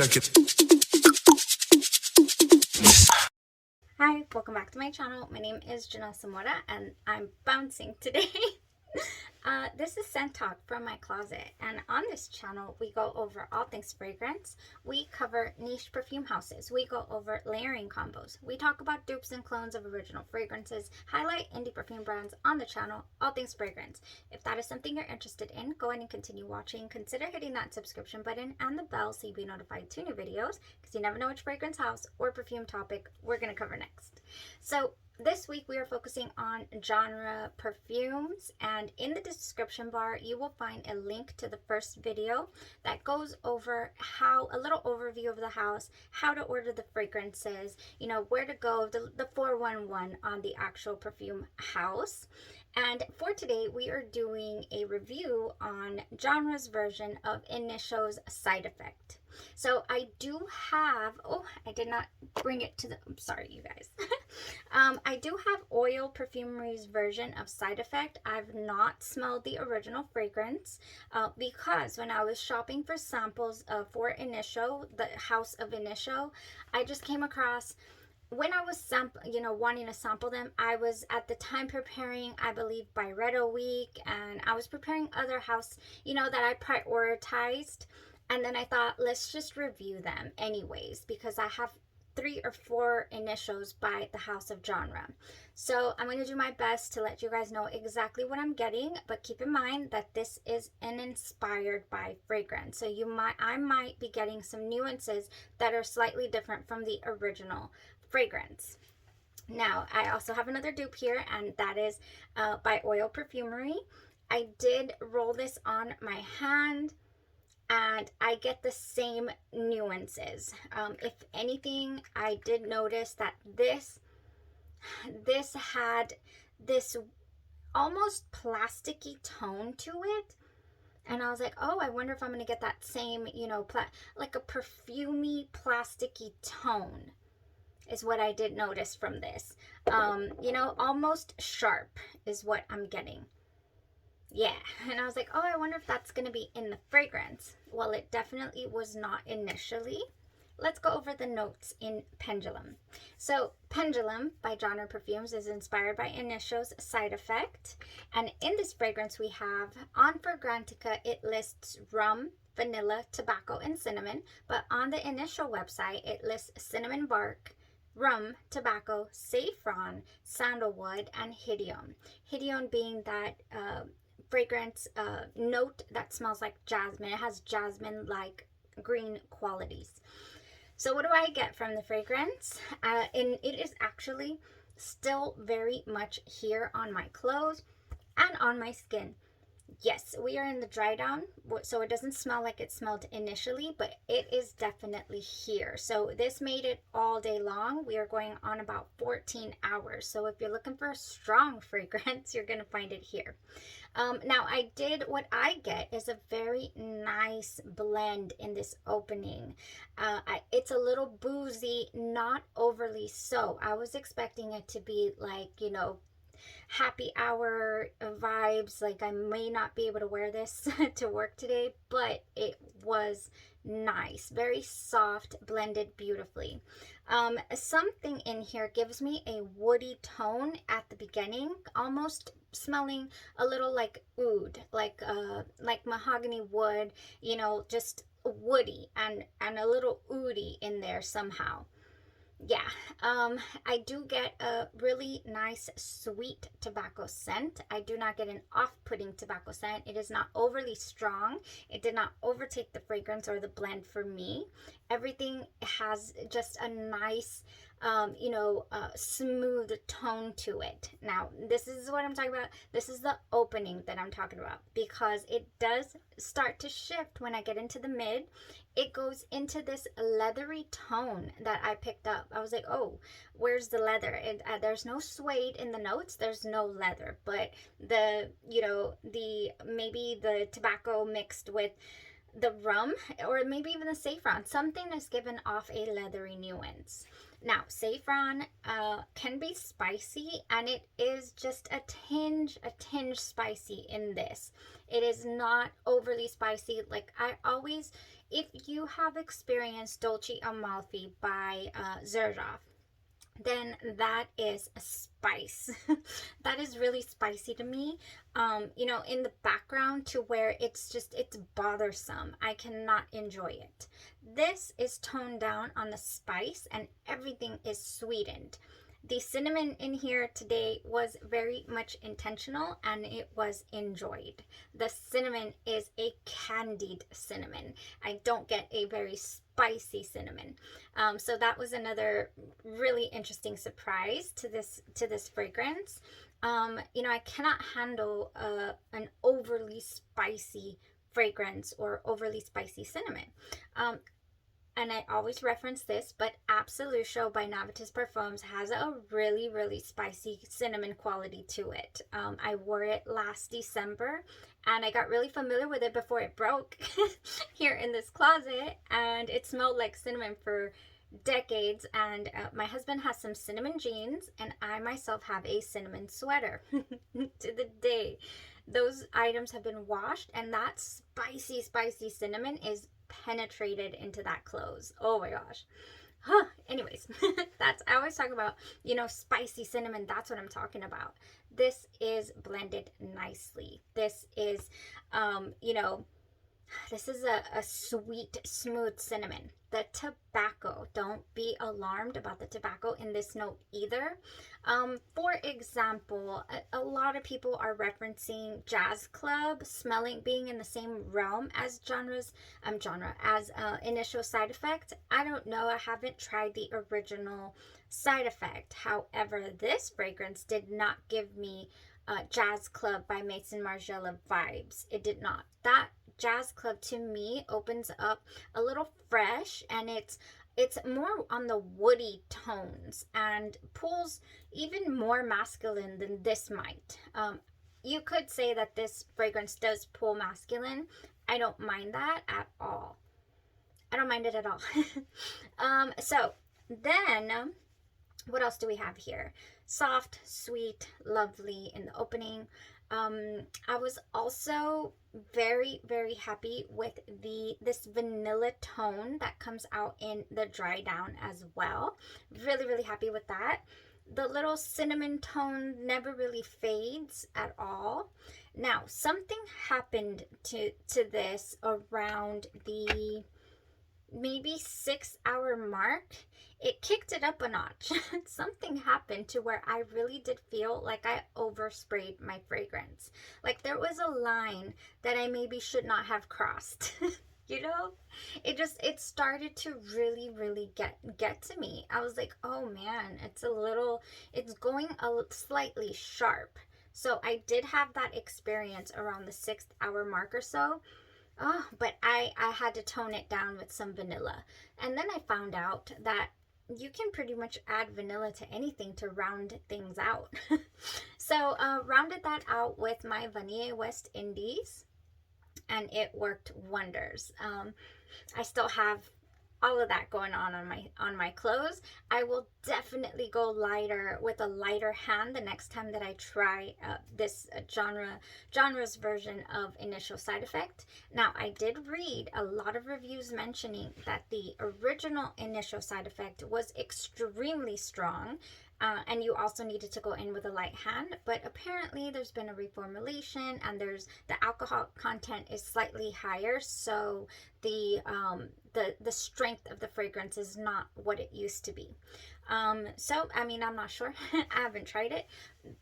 check it. Hi, welcome back to my channel. My name is Janelle Samora and I'm bouncing today. This is Scent Talk from my closet, and on this channel we go over all things fragrance. We cover niche perfume houses, we go over layering combos, we talk about dupes and clones of original fragrances, highlight indie perfume brands on the channel, all things fragrance. If that is something you're interested in, go ahead and continue watching. Consider hitting that subscription button and the bell so you'll be notified to new videos, because you never know which fragrance house or perfume topic we're going to cover next. So this week we are focusing on genre perfumes, and in the description bar you will find a link to the first video that goes over a little overview of the house, how to order the fragrances, you know, where to go, the 411 on the actual perfume house. And for today we are doing a review on Genre's version of Initio's Side Effect. So I do have, oh, I did not bring it to the, I'm sorry you guys. I do have Oil Perfumery's version of Side Effect. I've not smelled the original fragrance because when I was shopping for samples for Initio, the house of Initio, I just came across, when I was wanting to sample them, I was at the time preparing, I believe, Byredo week, and I was preparing other house, that I prioritized. And then I thought, let's just review them anyways, because I have 3 or 4 Initios by the house of Genre. So I'm going to do my best to let you guys know exactly what I'm getting, but keep in mind that this is an inspired by fragrance. So I might be getting some nuances that are slightly different from the original fragrance. Now, I also have another dupe here, and that is by Oil Perfumery. I did roll this on my hand, and I get the same nuances. If anything, I did notice that this had this almost plasticky tone to it. And I was like, oh, I wonder if I'm going to get that same, like a perfumey, plasticky tone is what I did notice from this. Almost sharp is what I'm getting. Yeah, and I was like, oh, I wonder if that's going to be in the fragrance. Well, it definitely was not initially. Let's go over the notes in Pendulum. So, Pendulum by Genre Perfumes is inspired by Initio's Side Effect. And in this fragrance, we have, on Fragrantica, it lists rum, vanilla, tobacco, and cinnamon. But on the Initio website, it lists cinnamon bark, rum, tobacco, saffron, sandalwood, and Hidione. Hidione being that fragrance note that smells like jasmine. It has jasmine-like green qualities. So what do I get from the fragrance? And it is actually still very much here on my clothes and on my skin. Yes, we are in the dry down, so it doesn't smell like it smelled initially, but it is definitely here. So this made it all day long. We are going on about 14 hours. So if you're looking for a strong fragrance, you're going to find it here. Now, what I get is a very nice blend in this opening. It's a little boozy, not overly so. I was expecting it to be like, happy hour vibes, like I may not be able to wear this to work today, but it was nice, very soft, blended beautifully. Something in here gives me a woody tone at the beginning, almost smelling a little like oud, like mahogany wood, just woody and a little oudy in there somehow. Yeah, I do get a really nice sweet tobacco scent. I do not get an off-putting tobacco scent. It is not overly strong. It did not overtake the fragrance or the blend for me. Everything has just a nice, smooth tone to it. Now, this is what I'm talking about. This is the opening that I'm talking about, because it does start to shift when I get into the mid. It goes into this leathery tone that I picked up. I was like, oh, where's the leather? There's no suede in the notes. There's no leather, but maybe the tobacco mixed with the rum, or maybe even the saffron. Something is given off a leathery nuance. Now, saffron can be spicy, and it is just a tinge spicy in this. It is not overly spicy. Like, I always, if you have experienced Dolce Amalfi by Xerjoff, then that is a spice. That is really spicy to me. You know, in the background, to where it's bothersome. I cannot enjoy it. This is toned down on the spice, and everything is sweetened. The cinnamon in here today was very much intentional, and it was enjoyed. The cinnamon is a candied cinnamon. I don't get a very spicy cinnamon. So that was another really interesting surprise to this fragrance. You know, I cannot handle an overly spicy fragrance or overly spicy cinnamon. And I always reference this, but Absolution by Naxos Parfums has a really, really spicy cinnamon quality to it. I wore it last December, and I got really familiar with it before it broke here in this closet, and it smelled like cinnamon for decades. And my husband has some cinnamon jeans, and I myself have a cinnamon sweater. To the day those items have been washed, and that spicy cinnamon is penetrated into that clothes. Oh my gosh. Anyways, I always talk about, you know, spicy cinnamon. That's what I'm talking about. This is blended nicely. This is you know, this is a sweet, smooth cinnamon. The tobacco, don't be alarmed about the tobacco in this note either. For example, a lot of people are referencing Jazz Club being in the same realm as Initio Side Effect. I don't know. I haven't tried the original Side Effect. However, this fragrance did not give me Jazz Club by Maison Margiela vibes. It did not. That Jazz Club to me opens up a little fresh, and it's more on the woody tones and pulls even more masculine than this might. You could say that this fragrance does pull masculine. I don't mind that at all. I don't mind it at all. So then, what else do we have here? Soft, sweet, lovely in the opening. I was also very, very happy with this vanilla tone that comes out in the dry down as well. Really, really happy with that. The little cinnamon tone never really fades at all. Now, something happened to this around the maybe 6-hour mark. It kicked it up a notch. Something happened to where I really did feel like I oversprayed my fragrance. Like there was a line that I maybe should not have crossed. You know, it started to really, really get to me. I was like, oh man, it's going slightly sharp. So I did have that experience around the 6th-hour mark or so. Oh, but I had to tone it down with some vanilla. And then I found out that you can pretty much add vanilla to anything to round things out. So rounded that out with my Vanille West Indies, and it worked wonders. I still have all of that going on my clothes. I will definitely go lighter with a lighter hand the next time that I try this genre's version of Initio Side Effect. Now, I did read a lot of reviews mentioning that the original Initio Side Effect was extremely strong. And you also needed to go in with a light hand, but apparently there's been a reformulation, and the alcohol content is slightly higher, so the strength of the fragrance is not what it used to be. So I mean, I'm not sure. I haven't tried it.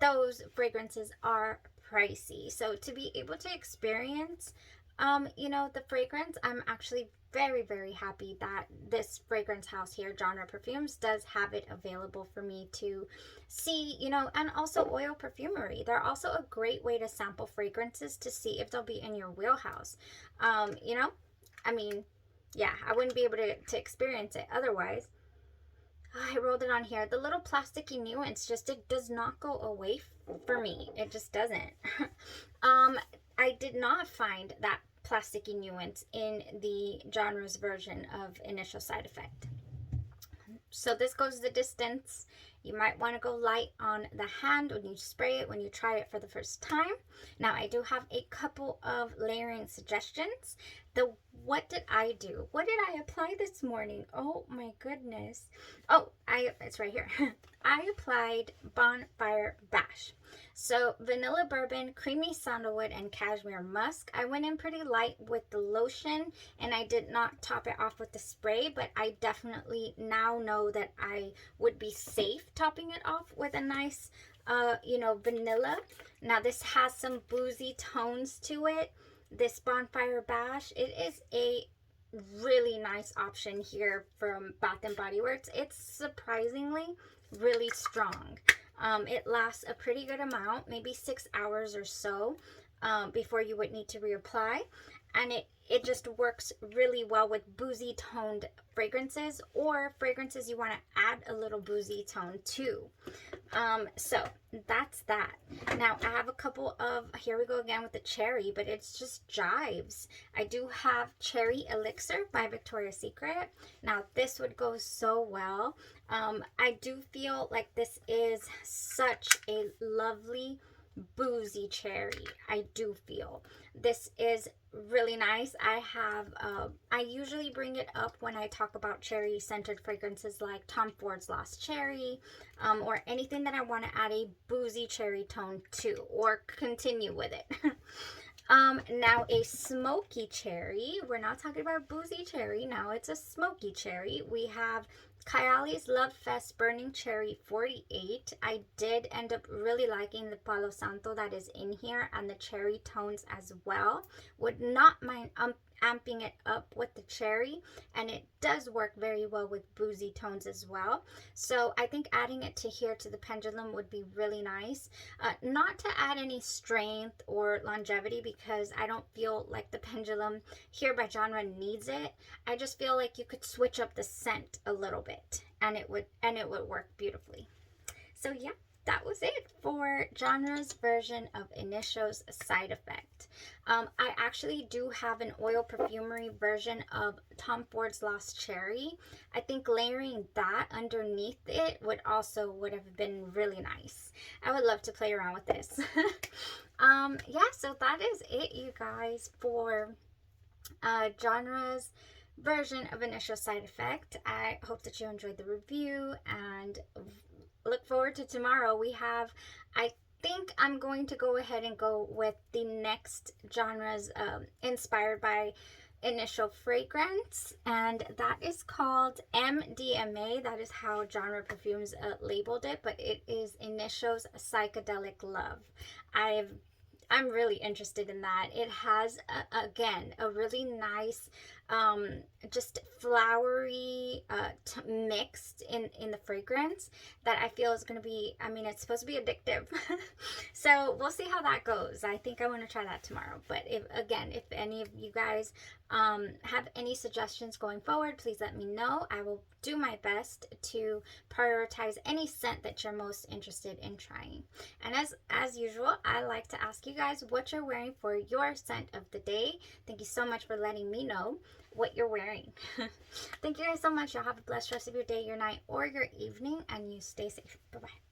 Those fragrances are pricey, so to be able to experience you know, the fragrance, I'm actually very, very happy that this fragrance house here, Genre Parfums, does have it available for me to see, you know. And also oil perfumery. They're also a great way to sample fragrances to see if they'll be in your wheelhouse. You know, I mean, yeah, I wouldn't be able to experience it otherwise. I rolled it on here. The little plasticky nuance, it does not go away for me. It just doesn't. I did not find that plasticky nuance in the genre's version of initial side effect. So this goes the distance. You might want to go light on the hand when you spray it, when you try it for the first time. Now, I do have a couple of layering suggestions. What did I do? What did I apply this morning? Oh my goodness. Oh, it's right here. I applied Bonfire Bash. So vanilla bourbon, creamy sandalwood, and cashmere musk. I went in pretty light with the lotion, and I did not top it off with the spray, but I definitely now know that I would be safe topping it off with a nice, vanilla. Now this has some boozy tones to it. This Bonfire Bash, it is a really nice option here from Bath and Body Works. It's surprisingly really strong. It lasts a pretty good amount, maybe 6 hours or so, before you would need to reapply. And it just works really well with boozy toned fragrances, or fragrances you want to add a little boozy tone to. So that's that. Now I have a couple of, here we go again with the cherry, but it's just jives. I do have Cherry Elixir by Victoria's Secret. Now this would go so well. I do feel like this is such a lovely boozy cherry. I do feel this is really nice. I usually bring it up when I talk about cherry scented fragrances like Tom Ford's Lost Cherry, or anything that I want to add a boozy cherry tone to or continue with it. Now a smoky cherry. We're not talking about boozy cherry now, it's a smoky cherry. We have Kayali's Love Fest Burning Cherry 48. I did end up really liking the Palo Santo that is in here, and the cherry tones as well. Would not mind amping it up with the cherry, and it does work very well with boozy tones as well. So I think adding it to here to the pendulum would be really nice. Not to add any strength or longevity, because I don't feel like the pendulum here by genre needs it. I just feel like you could switch up the scent a little bit, and it would work beautifully. So yeah, that was it for Genre's version of Initio's side effect. I actually do have an oil perfumery version of Tom Ford's Lost Cherry. I think layering that underneath it would have been really nice. I would love to play around with this. Yeah, so that is it, you guys, for Genre's version of Initial Side Effect. I hope that you enjoyed the review, and look forward to tomorrow. I think I'm going to go ahead and go with the next genres inspired by Initial fragrance, and that is called MDMA. That is how Genre Perfumes labeled it, but it is Initial's Psychedelic Love. I'm really interested in that. It has again a really nice just flowery mixed in the fragrance that I feel is going to be, it's supposed to be addictive. So we'll see how that goes. I think I want to try that tomorrow. But if any of you guys have any suggestions going forward, please let me know. I will do my best to prioritize any scent that you're most interested in trying. And as usual, I like to ask you guys what you're wearing for your scent of the day. Thank you so much for letting me know what you're wearing. Thank you guys so much. Y'all have a blessed rest of your day, your night, or your evening, and you stay safe. Bye-bye.